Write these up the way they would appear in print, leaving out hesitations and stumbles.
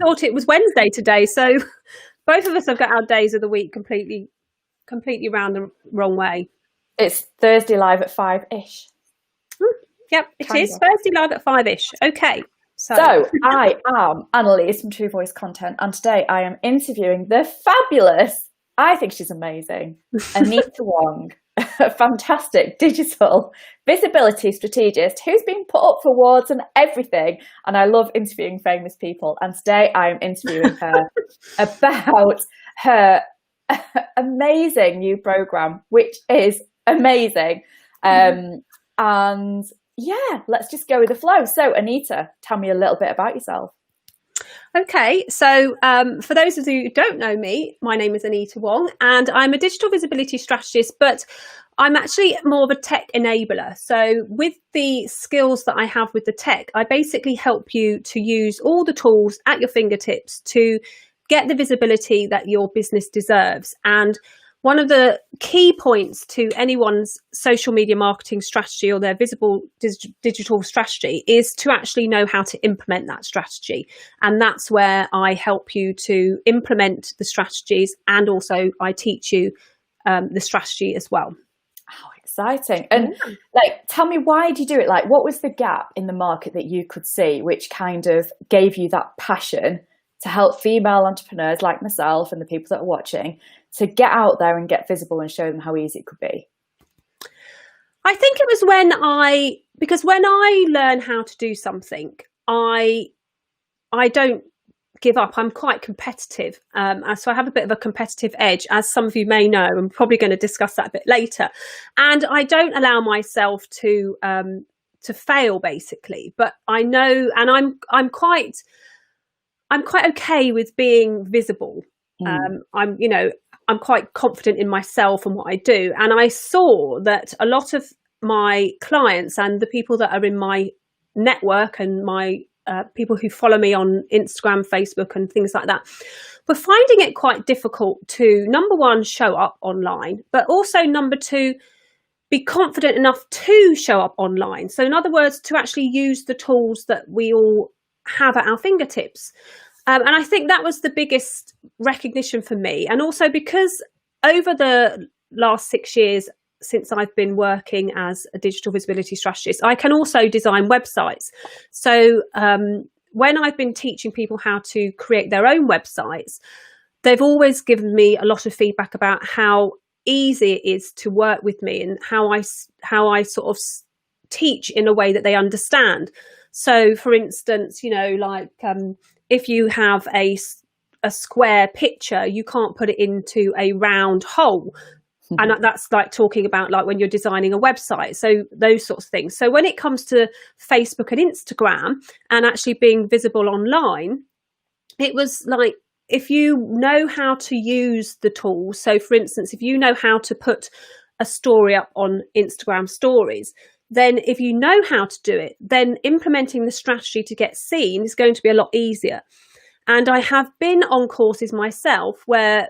thought it was Wednesday today, so both of us have got our days of the week completely round the wrong way. It's Thursday live at 5-ish. Yep, it is Thursday live at 5-ish. Okay. So I am Anneliese from True Voice Content, and today I am interviewing the fabulous, I think she's amazing, Anita Wong, a fantastic digital visibility strategist who's been put up for awards and everything. And I love interviewing famous people. And today I am interviewing her about her amazing new program, which is amazing. And yeah, let's just go with the flow. So Anita, tell me a little bit about yourself. Okay, so for those of you who don't know me, my name is Anita Wong and I'm a digital visibility strategist, but I'm actually more of a tech enabler. So with the skills that I have with the tech, I basically help you to use all the tools at your fingertips to get the visibility that your business deserves. And one of the key points to anyone's social media marketing strategy or their visible digital strategy is to actually know how to implement that strategy. And that's where I help you to implement the strategies, and also I teach you the strategy as well. Oh, exciting. And tell me, why do you do it? Like, what was the gap in the market that you could see, which kind of gave you that passion to help female entrepreneurs like myself and the people that are watching to get out there and get visible and show them how easy it could be? I think it was because when I learn how to do something, I don't give up. I'm quite competitive. So I have a bit of a competitive edge, as some of you may know. I'm probably going to discuss that a bit later. And I don't allow myself to fail, basically. But I know, and I'm quite okay with being visible. I'm quite confident in myself and what I do. And I saw that a lot of my clients and the people that are in my network and my people who follow me on Instagram, Facebook and things like that were finding it quite difficult to, number one, show up online, but also number two, be confident enough to show up online. So in other words, to actually use the tools that we all have at our fingertips. And I think that was the biggest recognition for me. And also because over the last 6 years since I've been working as a digital visibility strategist, I can also design websites. So when I've been teaching people how to create their own websites, they've always given me a lot of feedback about how easy it is to work with me and how I sort of teach in a way that they understand. So for instance, if you have a square picture, you can't put it into a round hole. And that's like talking about like when you're designing a website. So those sorts of things. So when it comes to Facebook and Instagram and actually being visible online, it was like, if you know how to use the tools. So for instance, if you know how to put a story up on Instagram stories, then if you know how to do it, then implementing the strategy to get seen is going to be a lot easier. And I have been on courses myself where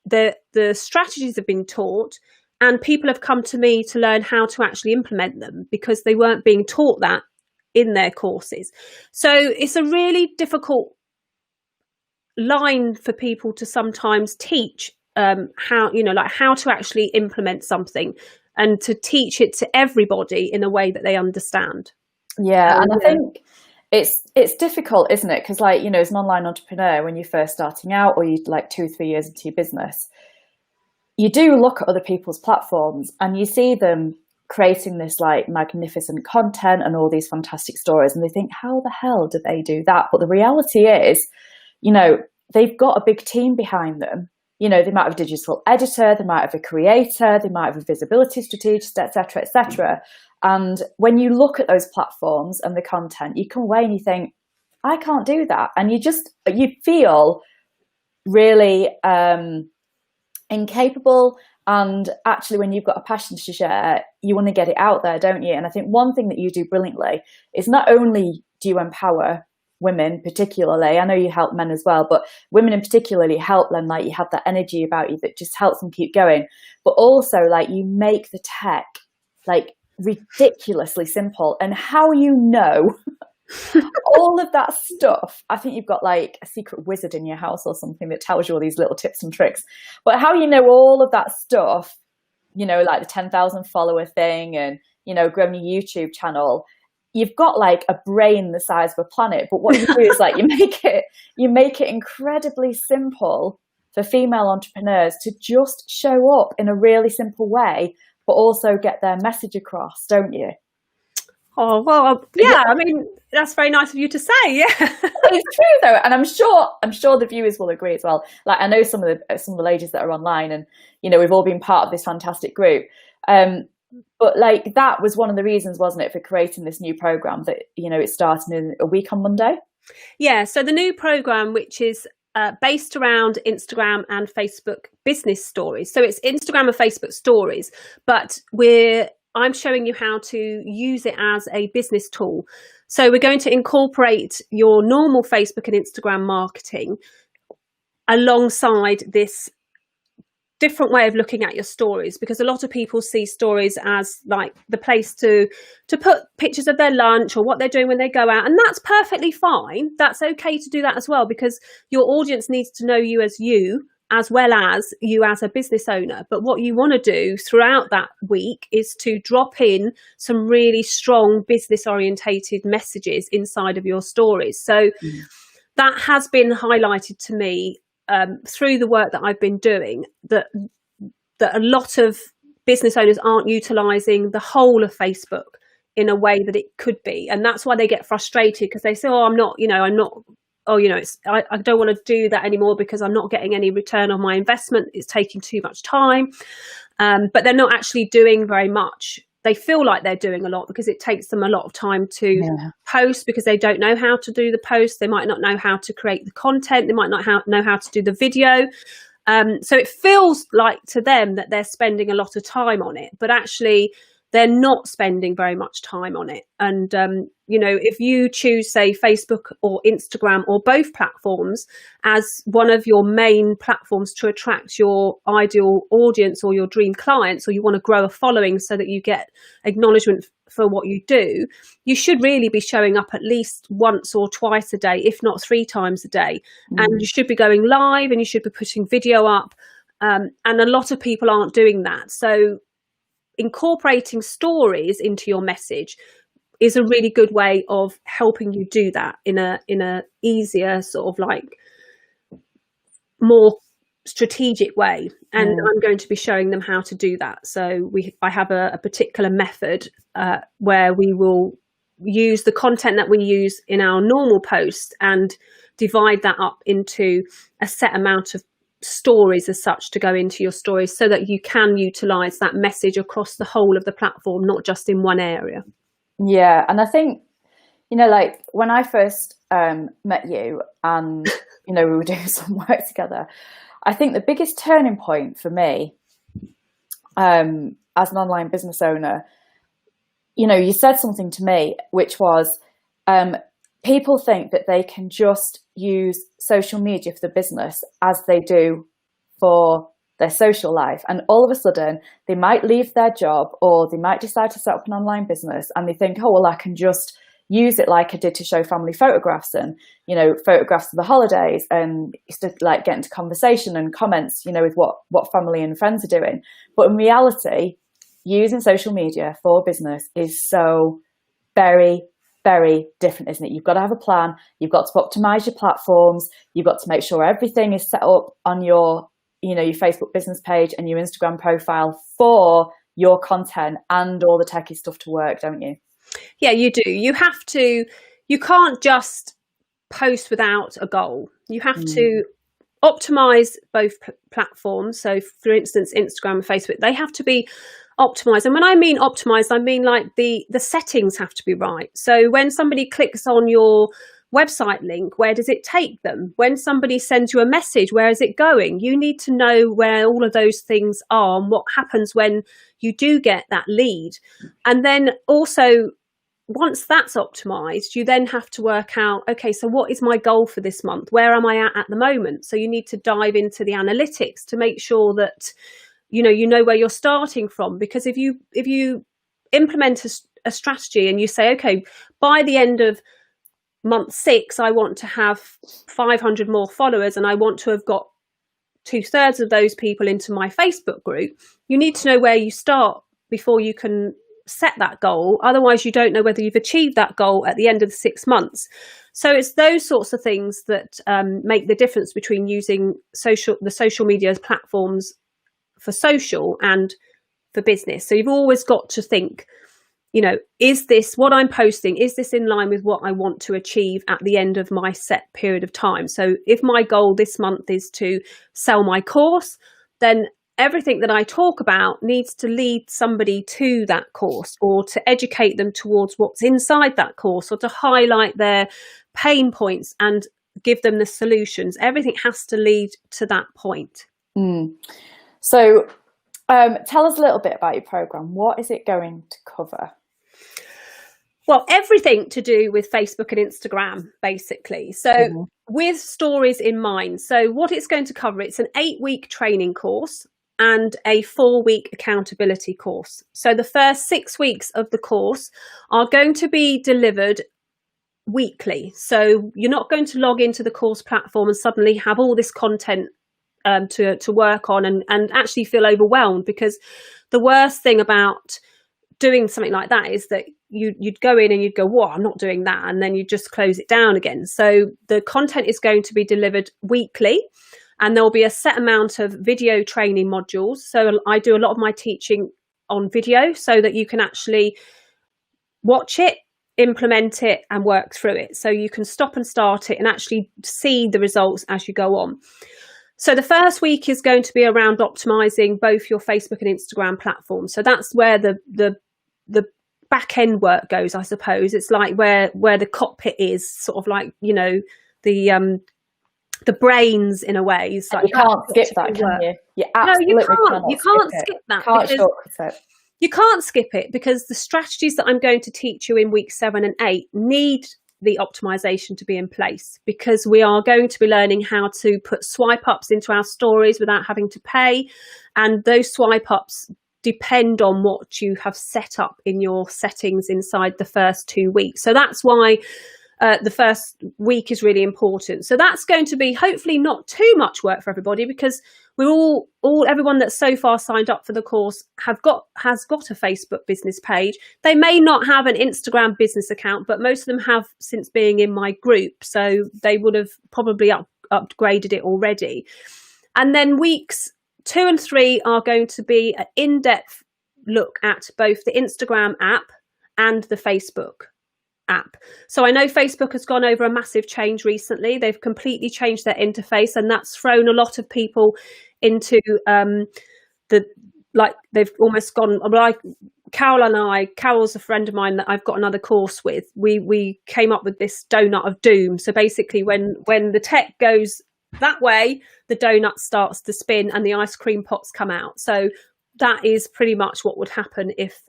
the strategies have been taught and people have come to me to learn how to actually implement them because they weren't being taught that in their courses. So it's a really difficult line for people to sometimes teach how to actually implement something and to teach it to everybody in a way that they understand. Yeah, and I think it's difficult, isn't it? Because as an online entrepreneur, when you're first starting out or you're like 2 or 3 years into your business, you do look at other people's platforms and you see them creating this like magnificent content and all these fantastic stories, and they think, how the hell did they do that? But the reality is, they've got a big team behind them. They might have a digital editor, they might have a creator, they might have a visibility strategist, etc., etc. And when you look at those platforms and the content, you come away and you think, I can't do that. And you feel really incapable. And actually, when you've got a passion to share, you want to get it out there, don't you? And I think one thing that you do brilliantly is not only do you empower women particularly, I know you help men as well, but women in particularly help them, like you have that energy about you that just helps them keep going, but also like you make the tech like ridiculously simple. And how All of that stuff, I think you've got like a secret wizard in your house or something that tells you all these little tips and tricks. But how you know all of that stuff, you know, like the 10,000 follower thing and, you know, growing your YouTube channel, you've got like a brain the size of a planet. But what you do is like you make it incredibly simple for female entrepreneurs to just show up in a really simple way, but also get their message across, don't you? Oh, well, yeah, I mean, that's very nice of you to say. Yeah. It's true though, and I'm sure the viewers will agree as well. Like, I know some of the ladies that are online, and you know, we've all been part of this fantastic group. But like, that was one of the reasons, wasn't it, for creating this new program that, you know, it started in a week on Monday? Yeah, so the new program, which is based around Instagram and Facebook business stories. So it's Instagram and Facebook stories, but I'm showing you how to use it as a business tool. So we're going to incorporate your normal Facebook and Instagram marketing alongside this different way of looking at your stories, because a lot of people see stories as like the place to put pictures of their lunch or what they're doing when they go out, and that's perfectly fine. That's okay to do that as well, because your audience needs to know you as well as you as a business owner. But what you want to do throughout that week is to drop in some really strong business orientated messages inside of your stories. So that has been highlighted to me through the work that I've been doing, that a lot of business owners aren't utilising the whole of Facebook in a way that it could be. And that's why they get frustrated, because they say, I don't want to do that anymore because I'm not getting any return on my investment. It's taking too much time. But they're not actually doing very much. They feel like they're doing a lot because it takes them a lot of time to post, because they don't know how to do the post. They might not know how to create the content. They might not know how to do the video. So it feels like to them that they're spending a lot of time on it, but actually they're not spending very much time on it. And, if you choose, say, Facebook or Instagram or both platforms as one of your main platforms to attract your ideal audience or your dream clients, or you want to grow a following so that you get acknowledgement for what you do, you should really be showing up at least once or twice a day, if not 3 times a day. And you should be going live, and you should be putting video up. And a lot of people aren't doing that. So incorporating stories into your message is a really good way of helping you do that in a easier, sort of like more strategic way. And I'm going to be showing them how to do that. So I have a particular method where we will use the content that we use in our normal post and divide that up into a set amount of stories as such to go into your stories, so that you can utilize that message across the whole of the platform, not just in one area. Yeah. And I think, like when I first met you and, we were doing some work together, I think the biggest turning point for me as an online business owner, you said something to me, which was people think that they can just use social media for the business as they do for their social life. And all of a sudden they might leave their job, or they might decide to set up an online business, and they think, I can just use it like I did to show family photographs and, photographs of the holidays, and like get into conversation and comments, with what family and friends are doing. But in reality, using social media for business is so very, very different, isn't it? You've got to have a plan. You've got to optimize your platforms. You've got to make sure everything is set up on your Facebook business page and your Instagram profile for your content and all the techie stuff to work, don't you? Yeah, you do. You can't just post without a goal. You have to optimize both platforms. So for instance, Instagram and Facebook, they have to be optimized. And when I mean optimized, I mean like the settings have to be right. So when somebody clicks on your website link, where does it take them? When somebody sends you a message, where is it going? You need to know where all of those things are and what happens when you do get that lead. And then also, once that's optimized, you then have to work out, okay, so what is my goal for this month? Where am I at the moment? So you need to dive into the analytics to make sure that you know where you're starting from. Because if you implement a strategy and you say, okay, by the end of month 6, I want to have 500 more followers and I want to have got 2/3 of those people into my Facebook group, you need to know where you start before you can set that goal. Otherwise, you don't know whether you've achieved that goal at the end of the 6 months. So it's those sorts of things that make the difference between using the social media platforms for social and for business. So you've always got to think, you know, is this what I'm posting? Is this in line with what I want to achieve at the end of my set period of time? So if my goal this month is to sell my course, then everything that I talk about needs to lead somebody to that course, or to educate them towards what's inside that course, or to highlight their pain points and give them the solutions. Everything has to lead to that point. So tell us a little bit about your program. What is it going to cover? Well, everything to do with Facebook and Instagram, basically. So with stories in mind. So what it's going to cover, it's an 8-week training course and a 4-week accountability course. So the first 6 weeks of the course are going to be delivered weekly. So you're not going to log into the course platform and suddenly have all this content to work on and actually feel overwhelmed, because the worst thing about doing something like that is that you'd go in and you'd go, "Whoa, I'm not doing that," and then you just close it down again. So the content is going to be delivered weekly, and there'll be a set amount of video training modules. So I do a lot of my teaching on video so that you can actually watch it, implement it, and work through it. So you can stop and start it and actually see the results as you go on. So the first week is going to be around optimizing both your Facebook and Instagram platforms. So that's where the back end work goes, I suppose. It's like where the cockpit is, sort of like, you know, the brains in a way. It's like, you can't skip that, can you? You absolutely you can't skip that. Can't shortcut it. You can't skip it, because the strategies that I'm going to teach you in week 7 and 8 need the optimization to be in place, because we are going to be learning how to put swipe ups into our stories without having to pay. And those swipe ups depend on what you have set up in your settings inside the first 2 weeks. So that's why the first week is really important. So that's going to be hopefully not too much work for everybody, because we're everyone that's so far signed up for the course has got a Facebook business page. They may not have an Instagram business account, but most of them have since being in my group. So they would have probably upgraded it already. And then weeks 2 and 3 are going to be an in-depth look at both the Instagram app and the Facebook app. So I know Facebook has gone over a massive change recently. They've completely changed their interface, and that's thrown a lot of people into they've almost gone like Carol's a friend of mine that I've got another course with. We came up with this donut of doom. So basically when the tech goes that way, the donut starts to spin and the ice cream pots come out. So that is pretty much what would happen if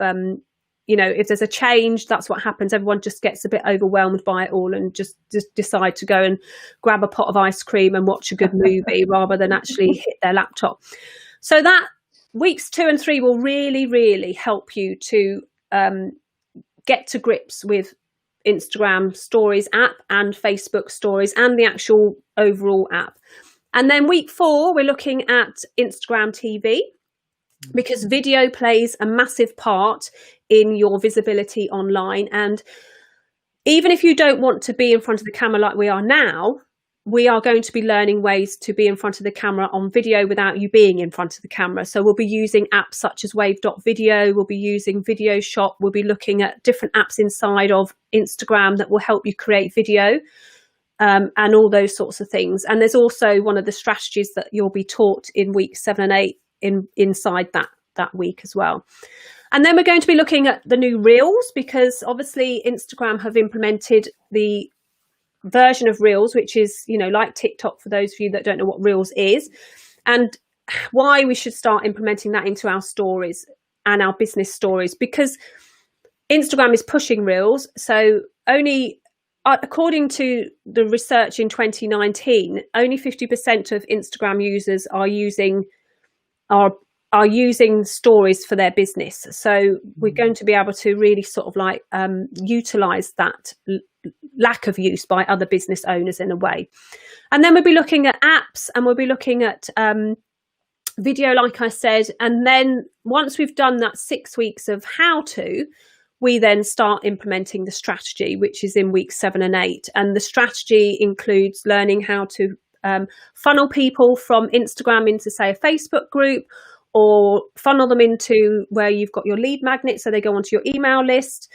if there's a change. That's what happens. Everyone just gets a bit overwhelmed by it all and just decide to go and grab a pot of ice cream and watch a good movie rather than actually hit their laptop. So that weeks 2 and 3 will really, really help you to get to grips with Instagram Stories app and Facebook Stories and the actual overall app. And then week 4, we're looking at Instagram TV, because video plays a massive part in your visibility online. And even if you don't want to be in front of the camera like we are now, we are going to be learning ways to be in front of the camera on video without you being in front of the camera. So we'll be using apps such as Wave.video, we'll be using Video Shop, we'll be looking at different apps inside of Instagram that will help you create video, and all those sorts of things. And there's also one of the strategies that you'll be taught in week 7 and 8 inside that week as well. And then we're going to be looking at the new Reels, because obviously Instagram have implemented the version of Reels, which is, like TikTok, for those of you that don't know what Reels is, and why we should start implementing that into our stories and our business stories, because Instagram is pushing Reels. So only, according to the research in 2019, only 50% of Instagram users are using stories for their business. So we're going to be able to really sort of like utilize that lack of use by other business owners in a way. And then we'll be looking at apps, and we'll be looking at video, like I said. And then once we've done that 6 weeks of how to, we then start implementing the strategy, which is in weeks 7 and 8. And the strategy includes learning how to funnel people from Instagram into, say, a Facebook group, or funnel them into where you've got your lead magnet, so they go onto your email list.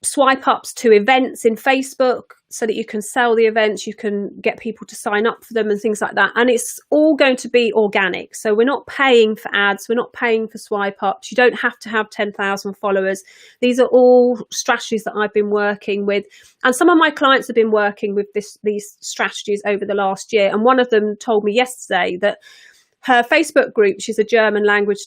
Swipe ups to events in Facebook so that you can sell the events, you can get people to sign up for them and things like that. And it's all going to be organic. So we're not paying for ads, we're not paying for swipe ups. You don't have to have 10,000 followers. These are all strategies that I've been working with. And some of my clients have been working with these strategies over the last year. And one of them told me yesterday that her Facebook group, she's a German language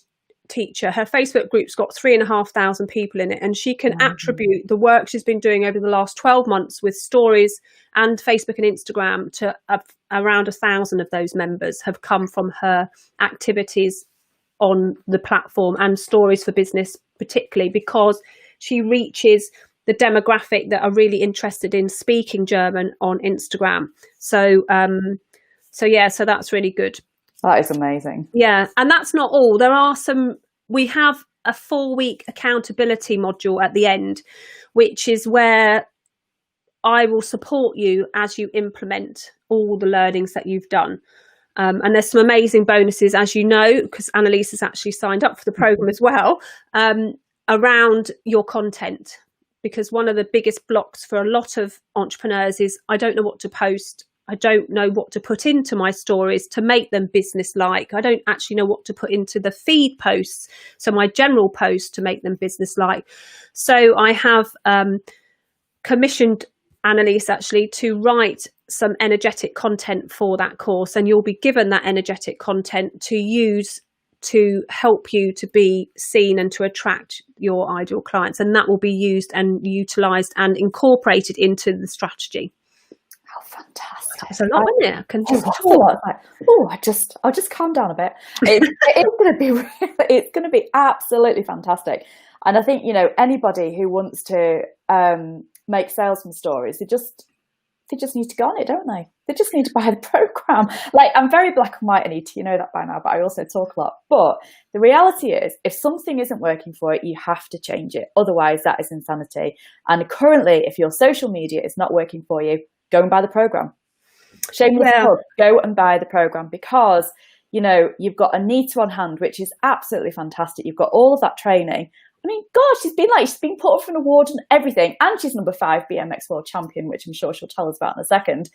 teacher, her Facebook group's got 3,500 people in it, and she can attribute the work she's been doing over the last 12 months with stories and Facebook and Instagram to around 1,000 of those members have come from her activities on the platform, and Stories for Business particularly because she reaches the demographic that are really interested in speaking German on Instagram. So that's really good. That is amazing. Yeah, and that's not all. We have a 4-week accountability module at the end, which is where I will support you as you implement all the learnings that you've done. And there's some amazing bonuses, as you know, because Anneliese has actually signed up for the program as well, around your content. Because one of the biggest blocks for a lot of entrepreneurs is, I don't know what to post. I don't know what to put into my stories to make them business-like. I don't actually know what to put into the feed posts, so my general posts, to make them business-like. So I have commissioned Anneliese actually to write some energetic content for that course, and you'll be given that energetic content to use to help you to be seen and to attract your ideal clients. And that will be used and utilised and incorporated into the strategy. How fantastic! It's a lot, isn't it? I can just I'll just calm down a bit. It's going to be absolutely fantastic. And I think, anybody who wants to make sales from stories, they just need to go on it, don't they? They just need to buy the program. Like, I'm very black and white, Anita, you know that by now, but I also talk a lot. But the reality is, if something isn't working for it, you have to change it. Otherwise, that is insanity. And currently, if your social media is not working for you, go and buy the program. Shameless plug, go and buy the program, because you've got Anita on hand, which is absolutely fantastic. You've got all of that training. I mean, gosh, she's been put up for an award and everything, and she's number 5 BMX world champion, which I'm sure she'll tell us about in a second.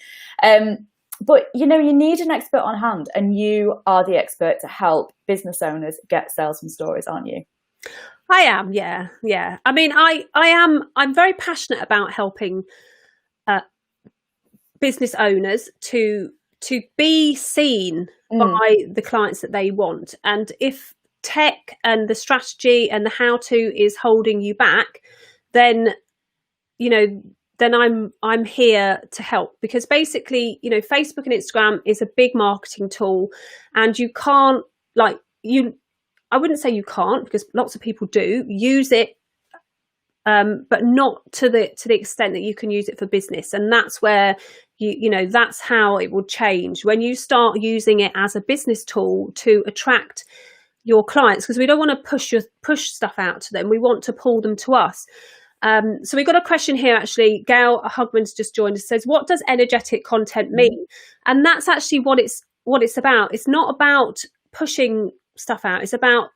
But you need an expert on hand, and you are the expert to help business owners get sales from stories, aren't you? I am, yeah. I mean, I'm very passionate about helping business owners to be seen by the clients that they want. And if tech and the strategy and the how-to is holding you back, then I'm here to help, because basically, Facebook and Instagram is a big marketing tool, and you can't, I wouldn't say you can't, because lots of people do use it, but not to the extent that you can use it for business. And that's where that's how it will change when you start using it as a business tool to attract your clients, because we don't want to push stuff out to them. We want to pull them to us. So we've got a question here, actually. Gail Hugman's just joined us, says, what does energetic content mean? And that's actually what it's about. It's not about pushing stuff out. It's about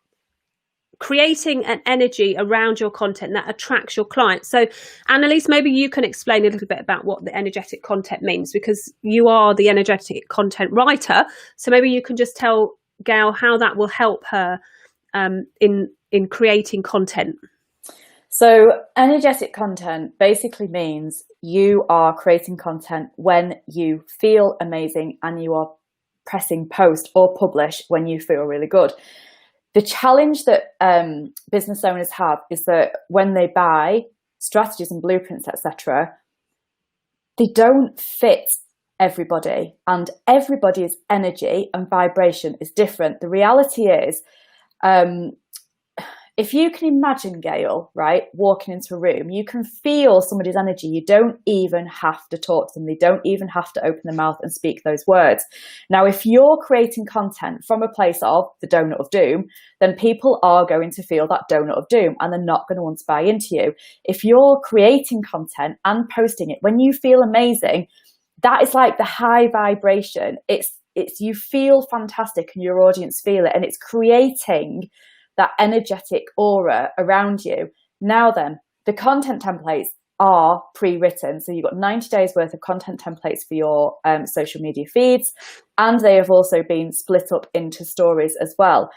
creating an energy around your content that attracts your clients. So Anneliese, maybe you can explain a little bit about what the energetic content means, because you are the energetic content writer. So maybe you can just tell Gail how that will help her in creating content. So energetic content basically means you are creating content when you feel amazing, and you are pressing post or publish when you feel really good. The challenge that business owners have is that when they buy strategies and blueprints, etc., they don't fit everybody, and everybody's energy and vibration is different. The reality is, if you can imagine, Gail, right, walking into a room, you can feel somebody's energy. You don't even have to talk to them. They don't even have to open their mouth and speak those words. Now, if you're creating content from a place of the donut of doom, then people are going to feel that donut of doom and they're not going to want to buy into you. If you're creating content and posting it, when you feel amazing, that is like the high vibration. It's you feel fantastic and your audience feel it, and it's creating that energetic aura around you. Now then, the content templates are pre-written. So you've got 90 days worth of content templates for your social media feeds, and they have also been split up into stories as well.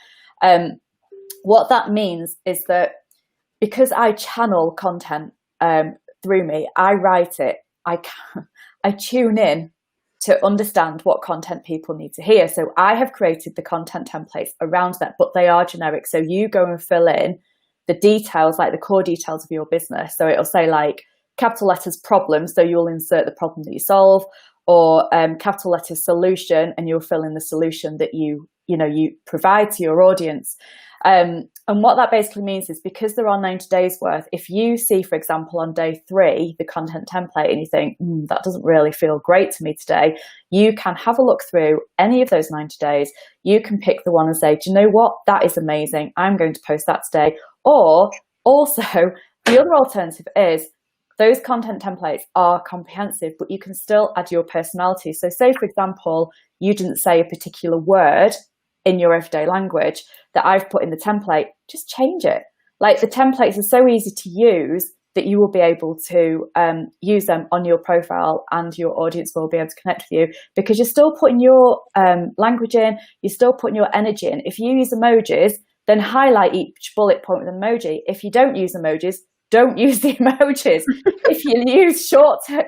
What that means is that because I channel content through me, I write it, I tune in to understand what content people need to hear. So I have created the content templates around that, but they are generic. So you go and fill in the details, like the core details of your business. So it'll say like capital letters problem, so you'll insert the problem that you solve, or capital letters solution, and you'll fill in the solution that you provide to your audience. And what that basically means is, because there are 90 days worth, if you see, for example, on day 3, the content template, and you think, that doesn't really feel great to me today, you can have a look through any of those 90 days. You can pick the one and say, do you know what? That is amazing. I'm going to post that today. Or also, the other alternative is, those content templates are comprehensive, but you can still add your personality. So say, for example, you didn't say a particular word in your everyday language that I've put in the template, just change it. Like, the templates are so easy to use that you will be able to use them on your profile, and your audience will be able to connect with you, because you're still putting your language in, you're still putting your energy in. If you use emojis, then highlight each bullet point with an emoji. If you don't use emojis, don't use the emojis. If you use shorter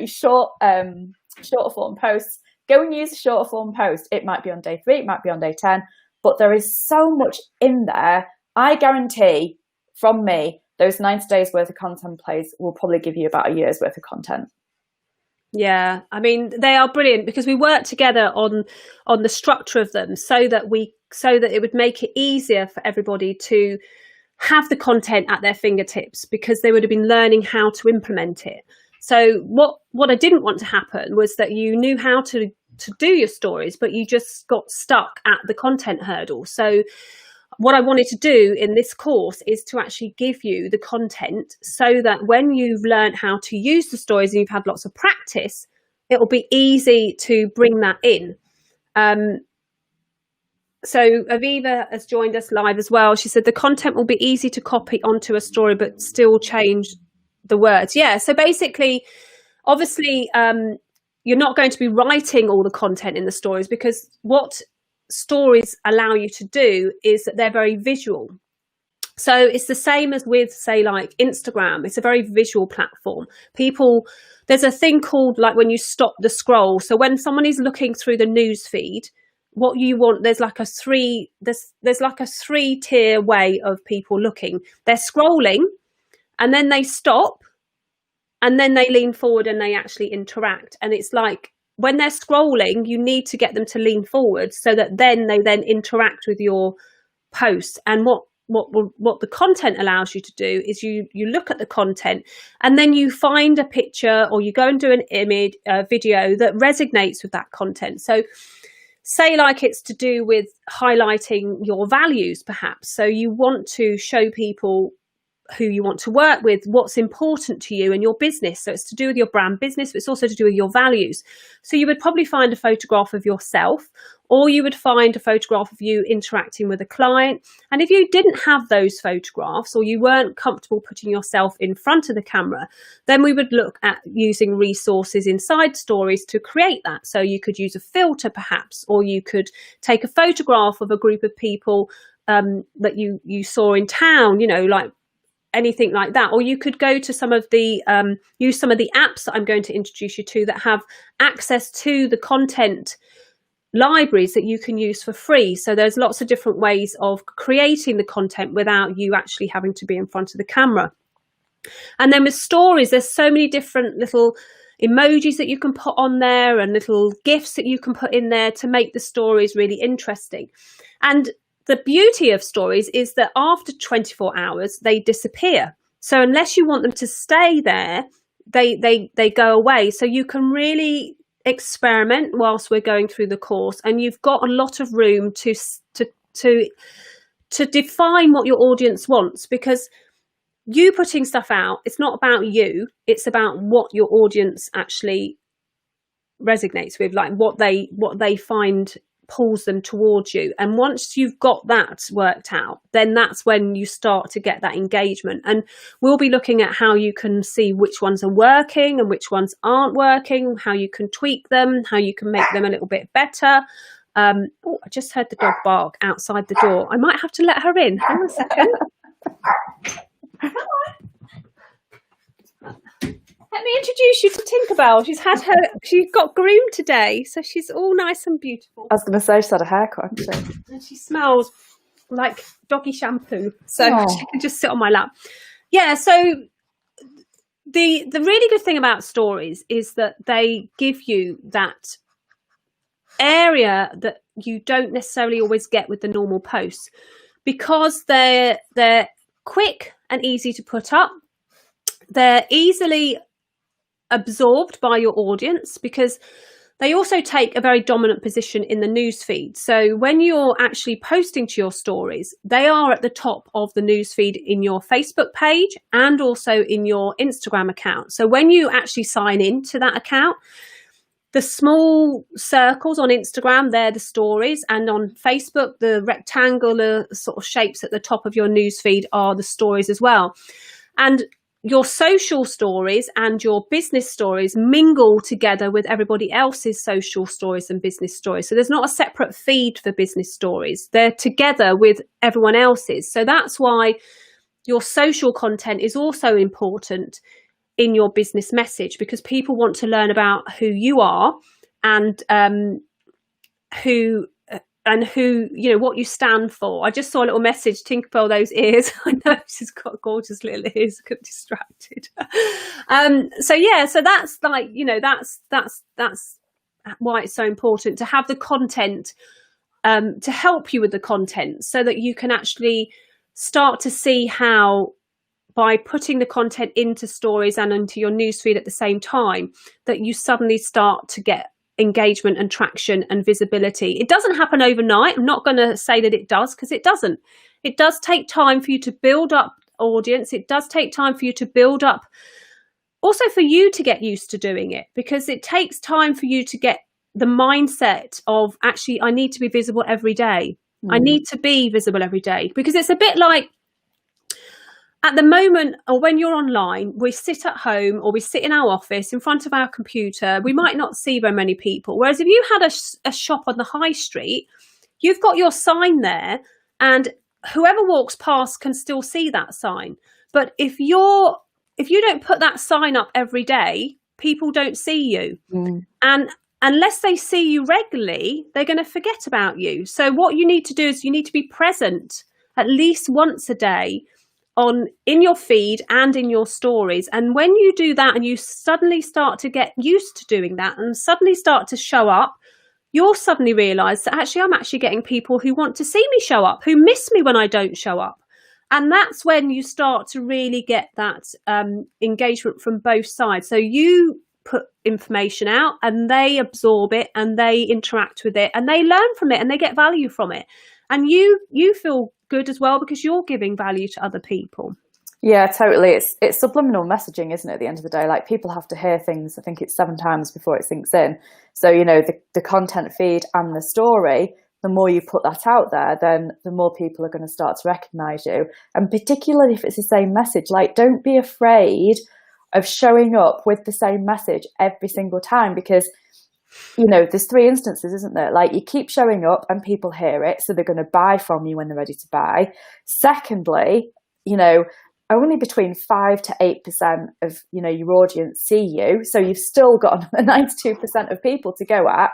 form posts, go and use a shorter form post. It might be on day 3, it might be on day 10, but there is so much in there. I guarantee from me, those 90 days worth of content templates will probably give you about a year's worth of content. Yeah, I mean, they are brilliant, because we work together on the structure of them so that it would make it easier for everybody to have the content at their fingertips, because they would have been learning how to implement it. So what I didn't want to happen was that you knew how to do your stories, but you just got stuck at the content hurdle. So what I wanted to do in this course is to actually give you the content, so that when you've learned how to use the stories and you've had lots of practice, it will be easy to bring that in. So Aviva has joined us live as well. She said the content will be easy to copy onto a story, but still change the words. Yeah, so basically, obviously, you're not going to be writing all the content in the stories, because what stories allow you to do is that they're very visual. So it's the same as with, say, like Instagram. It's a very visual platform. There's a thing called, like, when you stop the scroll. So when someone is looking through the news feed, what you want, there's like a 3-tier way of people looking. They're scrolling, and then they stop, and then they lean forward and they actually interact. And it's like, when they're scrolling, you need to get them to lean forward so that then they interact with your post. And what the content allows you to do is you look at the content, and then you find a picture, or you go and do an image, a video that resonates with that content. So say, like, it's to do with highlighting your values, perhaps. So you want to show people who you want to work with, what's important to you and your business. So it's to do with your brand business, but it's also to do with your values. So you would probably find a photograph of yourself, or you would find a photograph of you interacting with a client. And if you didn't have those photographs, or you weren't comfortable putting yourself in front of the camera, then we would look at using resources inside stories to create that. So you could use a filter, perhaps, or you could take a photograph of a group of people that you saw in town, like anything like that. Or you could go to some of the use some of the apps that I'm going to introduce you to, that have access to the content libraries that you can use for free. So there's lots of different ways of creating the content without you actually having to be in front of the camera. And then with stories, there's so many different little emojis that you can put on there, and little GIFs that you can put in there to make the stories really interesting. And the beauty of stories is that after 24 hours, they disappear. So unless you want them to stay there, they go away. So you can really experiment whilst we're going through the course, and you've got a lot of room to define what your audience wants, because you putting stuff out, it's not about you, it's about what your audience actually resonates with, like what they find pulls them towards you. And once you've got that worked out, then that's when you start to get that engagement. And we'll be looking at how you can see which ones are working and which ones aren't working, how you can tweak them, how you can make them a little bit better. I just heard the dog bark outside the door. I might have to let her in. Hang on a second. Let me introduce you to Tinkerbell. She got groomed today, so she's all nice and beautiful. I was going to say, she's had a haircut, hasn't she? And she smells like doggy shampoo, so she can just sit on my lap. Yeah, so the really good thing about stories is that they give you that area that you don't necessarily always get with the normal posts, because they're quick and easy to put up. They're easily absorbed by your audience, because they also take a very dominant position in the news feed. So when you're actually posting to your stories, they are at the top of the news feed in your Facebook page and also in your Instagram account. So when you actually sign into that account, the small circles on Instagram, they're the stories, and on Facebook, the rectangular sort of shapes at the top of your news feed are the stories as well. And your social stories and your business stories mingle together with everybody else's social stories and business stories. So there's not a separate feed for business stories. They're together with everyone else's. So that's why your social content is also important in your business message, because people want to learn about who you are and who you know, what you stand for. I just saw a little message, Tinkerbell, those ears. I know she's got gorgeous little ears. I got distracted. So that's like, you know, that's why it's so important to have the content, to help you with the content, so that you can actually start to see how, by putting the content into stories and into your newsfeed at the same time, that you suddenly start to get engagement and traction and visibility. It doesn't happen overnight. I'm not going to say that it does, because it doesn't. It does take time for you to build up audience. It does take time for you to build up, also for you to get used to doing it, because it takes time for you to get the mindset of, actually, I need to be visible every day. I need to be visible every day, because it's a bit like, at the moment, or when you're online, we sit at home or we sit in our office in front of our computer. We might not see very many people. Whereas if you had a shop on the high street, you've got your sign there, and whoever walks past can still see that sign. But if you don't put that sign up every day, people don't see you. And unless they see you regularly, they're going to forget about you. So what you need to do is you need to be present at least once a day in your feed and in your stories. And when you do that and you suddenly start to get used to doing that and suddenly start to show up, you'll suddenly realize that actually I'm actually getting people who want to see me show up, who miss me when I don't show up. And that's when you start to really get that engagement from both sides. So you put information out and they absorb it and they interact with it and they learn from it and they get value from it. And you feel good as well, because you're giving value to other people. Yeah, totally. It's subliminal messaging, isn't it, at the end of the day? Like, people have to hear things, I think it's 7 times before it sinks in. So, you know, the content feed and the story, the more you put that out there, then the more people are going to start to recognize you. And particularly if it's the same message, like, don't be afraid of showing up with the same message every single time, because, you know, there's 3 instances, isn't there? Like, you keep showing up and people hear it, so they're going to buy from you when they're ready to buy. Secondly, you know, only between 5 to 8% of, you know, your audience see you. So you've still got 92% of people to go at.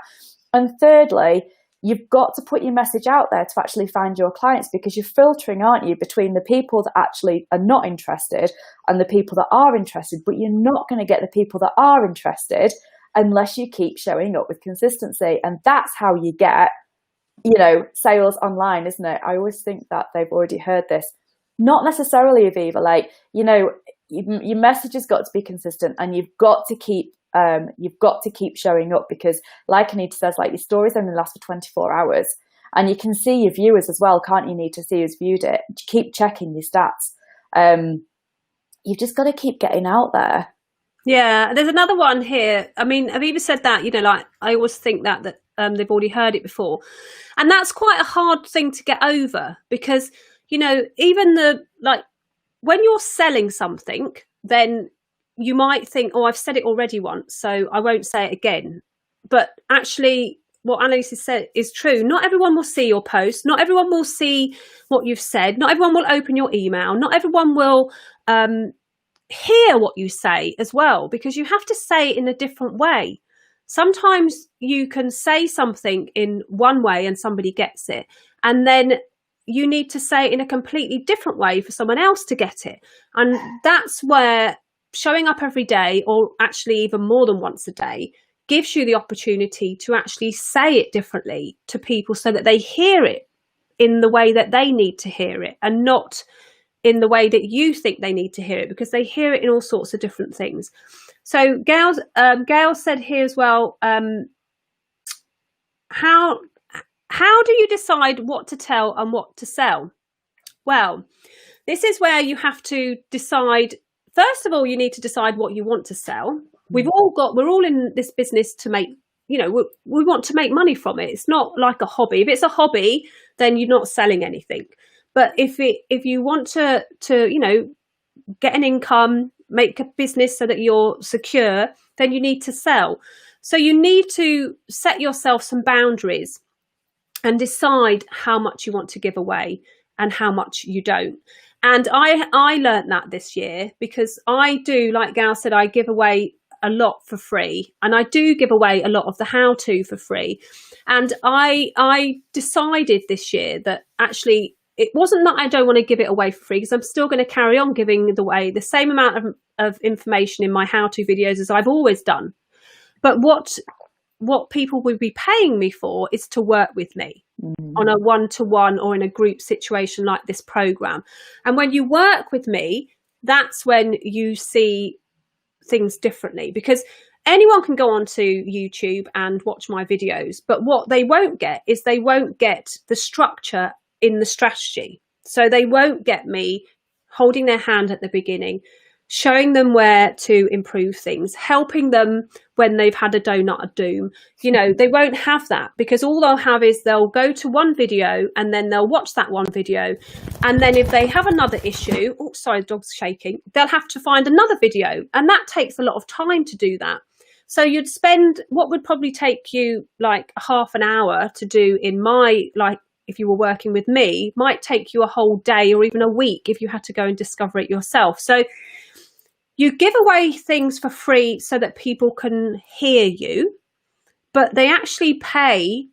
And thirdly, you've got to put your message out there to actually find your clients, because you're filtering, aren't you, between the people that actually are not interested and the people that are interested. But you're not going to get the people that are interested unless you keep showing up with consistency. And that's how you get sales online, isn't it? I always think that they've already heard this. Not necessarily, Aviva. Like, your message has got to be consistent, and you've got to keep showing up, because, like Anita says, like, your stories only last for 24 hours, and you can see your viewers as well, can't you? Need to see who's viewed it. Keep checking your stats. You've just got to keep getting out there. Yeah, there's another one here. I mean, Aviva said that, like, I always think that they've already heard it before. And that's quite a hard thing to get over, because, even when you're selling something, then you might think, oh, I've said it already once, so I won't say it again. But actually, what Anneliese said is true. Not everyone will see your post. Not everyone will see what you've said. Not everyone will open your email. Not everyone will hear what you say as well, because you have to say it in a different way. Sometimes you can say something in one way and somebody gets it, and then you need to say it in a completely different way for someone else to get it. And that's where showing up every day, or actually even more than once a day, gives you the opportunity to actually say it differently to people, so that they hear it in the way that they need to hear it, and not in the way that you think they need to hear it, because they hear it in all sorts of different things. So Gail said here as well, how do you decide what to tell and what to sell? Well, this is where you have to decide. First of all, you need to decide what you want to sell. We're all in this business to make, we want to make money from it. It's not like a hobby. If it's a hobby, then you're not selling anything. But if you want to get an income, make a business so that you're secure, then you need to sell. So you need to set yourself some boundaries and decide how much you want to give away and how much you don't. And I learned that this year, because I do, like Gal said, I give away a lot for free, and I do give away a lot of the how-to for free. And I decided this year that actually it wasn't that I don't want to give it away for free, because I'm still going to carry on giving away the same amount of information in my how-to videos as I've always done. But what people would be paying me for is to work with me on a one-to-one or in a group situation like this program. And when you work with me, that's when you see things differently, because anyone can go onto YouTube and watch my videos, but what they won't get is they won't get the structure in the strategy. So they won't get me holding their hand at the beginning, showing them where to improve things, helping them when they've had a donut of doom. They won't have that, because all they'll have is they'll go to one video and then they'll watch that one video. And then if they have another issue, oh, sorry, the dog's shaking, they'll have to find another video. And that takes a lot of time to do that. So you'd spend what would probably take you like half an hour to do in if you were working with me, might take you a whole day or even a week if you had to go and discover it yourself. So you give away things for free so that people can hear you, but they actually pay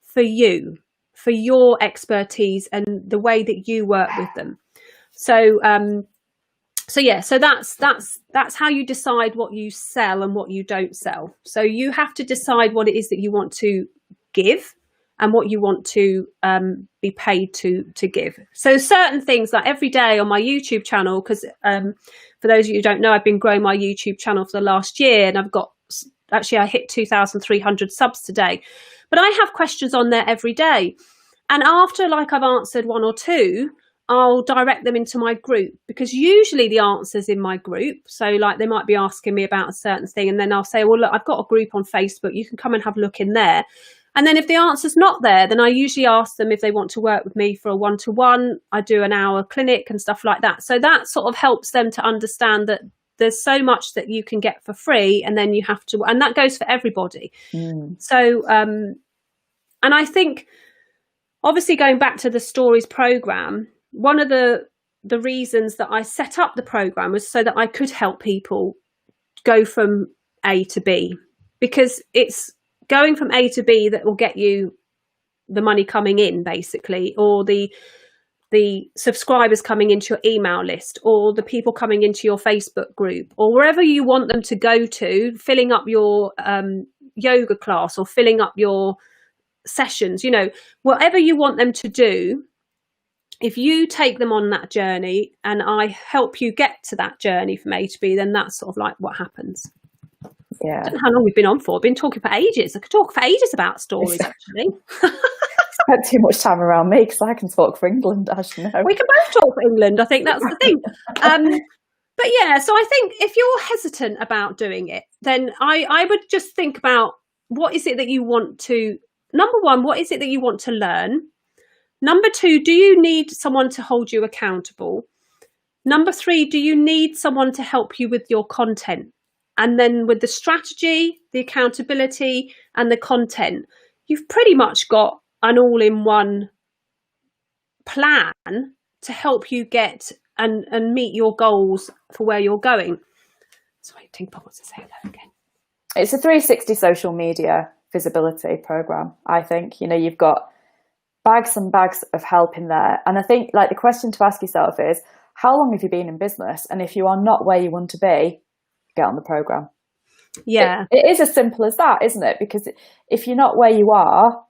for you, for your expertise and the way that you work with them. So that's how you decide what you sell and what you don't sell. So you have to decide what it is that you want to give and what you want to be paid to give. So certain things, like every day on my YouTube channel, because for those of you who don't know, I've been growing my YouTube channel for the last year, and I hit 2,300 subs today. But I have questions on there every day. And after I've answered one or two, I'll direct them into my group, because usually the answer's in my group. So they might be asking me about a certain thing, and then I'll say, well, look, I've got a group on Facebook. You can come and have a look in there. And then if the answer's not there, then I usually ask them if they want to work with me for a one-to-one. I do an hour clinic and stuff like that. So that sort of helps them to understand that there's so much that you can get for free, and then you have to, and that goes for everybody. So, and I think, obviously going back to the stories program, one of the reasons that I set up the program was so that I could help people go from A to B, because it's going from A to B that will get you the money coming in, basically, or the subscribers coming into your email list, or the people coming into your Facebook group, or wherever you want them to go to, filling up your yoga class, or filling up your sessions, you know, whatever you want them to do, if you take them on that journey and I help you get to that journey from A to B, then that's sort of like what happens. Yeah. I don't know how long we've been on for. I've been talking for ages. I could talk for ages about stories, actually. Spent too much time around me because I can talk for England, as you know. We can both talk for England. I think that's the thing. But yeah, so I think if you're hesitant about doing it, then I would just think about what is it that you want to, number one, what is it that you want to learn? Number two, do you need someone to hold you accountable? Number three, do you need someone to help you with your content? And then with the strategy, the accountability and the content, you've pretty much got an all-in-one plan to help you get and meet your goals for where you're going. Sorry, Ting Pong wants to say hello again. It's a 360 social media visibility program, I think. You know, you've got bags and bags of help in there. And I think like the question to ask yourself is, how long have you been in business? And if you are not where you want to be, get on the program. Yeah. It is as simple as that, isn't it? Because if you're not where you are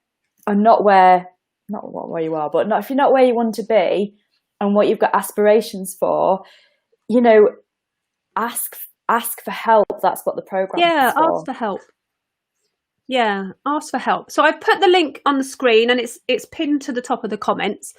and not where you are, but if you're not where you want to be and what you've got aspirations for, you know, ask for help. That's what the program is for. Ask for help. Yeah, ask for help. So I've put the link on the screen and it's pinned to the top of the comments.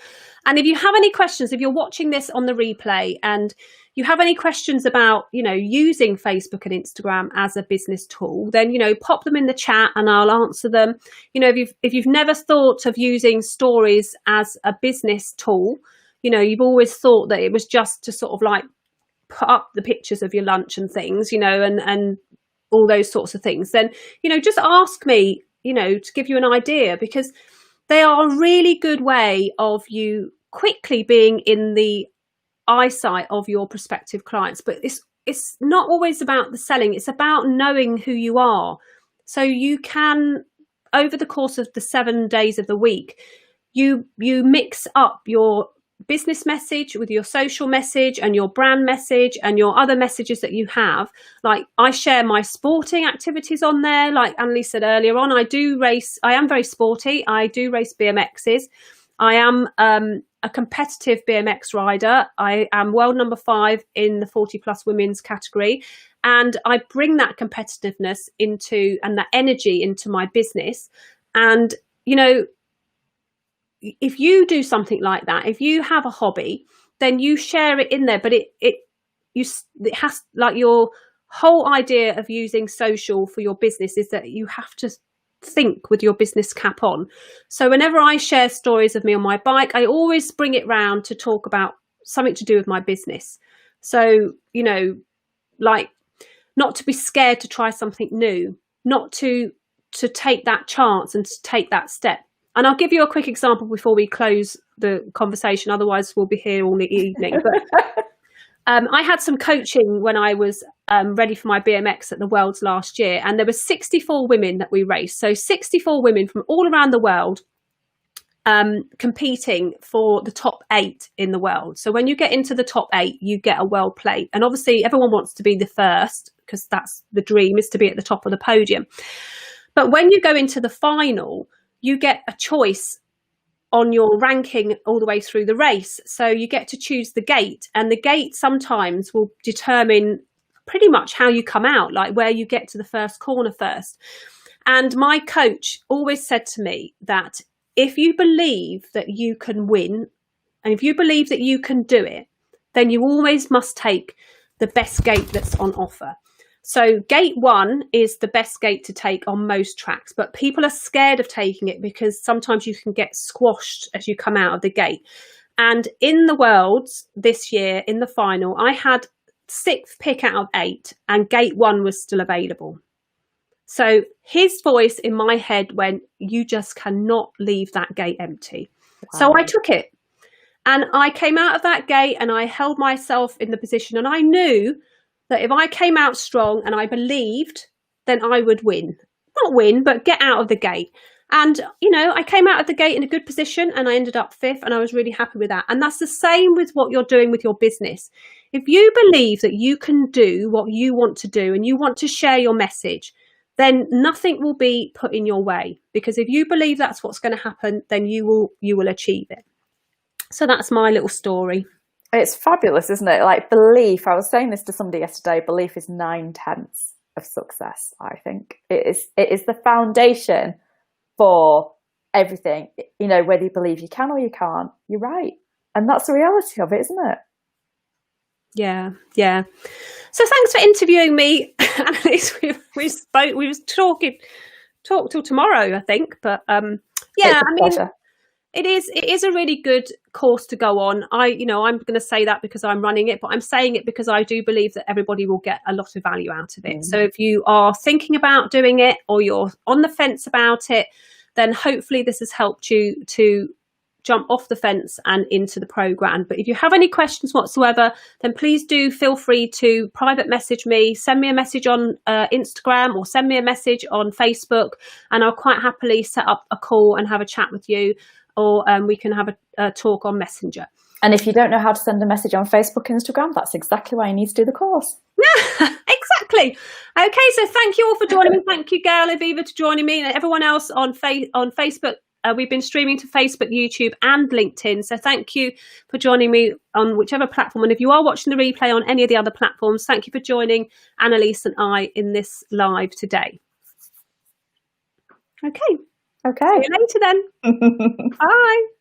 And if you have any questions, if you're watching this on the replay and you have any questions about, you know, using Facebook and Instagram as a business tool, then, you know, pop them in the chat and I'll answer them. You know, if you've never thought of using stories as a business tool, you know, you've always thought that it was just to sort of like put up the pictures of your lunch and things, you know, and all those sorts of things, then, you know, just ask me, you know, to give you an idea, because they are a really good way of you quickly being in the eyesight of your prospective clients. But it's not always about the selling, it's about knowing who you are. So you can, over the course of the 7 days of the week, you mix up your business message with your social message and your brand message and your other messages that you have. Like I share my sporting activities on there. Like Anneliese said earlier on, I am very sporty. I do race BMXs. I am a competitive BMX rider. I am world number 5 in the 40 plus women's category. And I bring that competitiveness into and that energy into my business. And, you know, if you do something like that, if you have a hobby, then you share it in there. But it has, like, your whole idea of using social for your business is that you have to think with your business cap on. So whenever I share stories of me on my bike, I always bring it round to talk about something to do with my business. So, you know, like, not to be scared to try something new, not to take that chance and to take that step. And I'll give you a quick example before we close the conversation. Otherwise, we'll be here all the evening. But I had some coaching when I was ready for my BMX at the Worlds last year. And there were 64 women that we raced. So 64 women from all around the world competing for the top 8 in the world. So when you get into the top 8, you get a world plate. And obviously, everyone wants to be the first, because that's the dream, is to be at the top of the podium. But when you go into the final, you get a choice on your ranking all the way through the race. So you get to choose the gate, and the gate sometimes will determine pretty much how you come out, like where you get to the first corner first. And my coach always said to me that if you believe that you can win, and if you believe that you can do it, then you always must take the best gate that's on offer. So gate 1 is the best gate to take on most tracks, but people are scared of taking it because sometimes you can get squashed as you come out of the gate. And in the Worlds this year, in the final, I had 6th pick out of 8 and gate 1 was still available. So his voice in my head went, you just cannot leave that gate empty. Wow. So I took it and I came out of that gate and I held myself in the position, and I knew that if I came out strong and I believed, then I would win. Not win, but get out of the gate. And, you know, I came out of the gate in a good position and I ended up 5th, and I was really happy with that. And that's the same with what you're doing with your business. If you believe that you can do what you want to do and you want to share your message, then nothing will be put in your way, because if you believe that's what's going to happen, then you will achieve it. So that's my little story. It's fabulous, isn't it? Like, belief, I was saying this to somebody yesterday, belief is 9/10 of success. I think it is the foundation for everything. You know, whether you believe you can or you can't, you're right. And that's the reality of it, isn't it? Yeah. So thanks for interviewing me, Anneliese. We've talked till tomorrow, I think. But yeah, I mean, it is a really good course to go on. I'm going to say that because I'm running it, but I'm saying it because I do believe that everybody will get a lot of value out of it. So if you are thinking about doing it, or you're on the fence about it, then hopefully this has helped you to jump off the fence and into the program. But if you have any questions whatsoever, then please do feel free to private message me, send me a message on Instagram, or send me a message on Facebook, and I'll quite happily set up a call and have a chat with you, or we can have a talk on Messenger. And if you don't know how to send a message on Facebook, Instagram, that's exactly why you need to do the course. Exactly. Okay, so thank you all for joining me. Thank you, Gail and Aviva, for joining me, and everyone else on Facebook. We've been streaming to Facebook, YouTube and LinkedIn. So thank you for joining me on whichever platform. And if you are watching the replay on any of the other platforms, thank you for joining Anneliese and I in this live today. Okay. See you later then. Bye.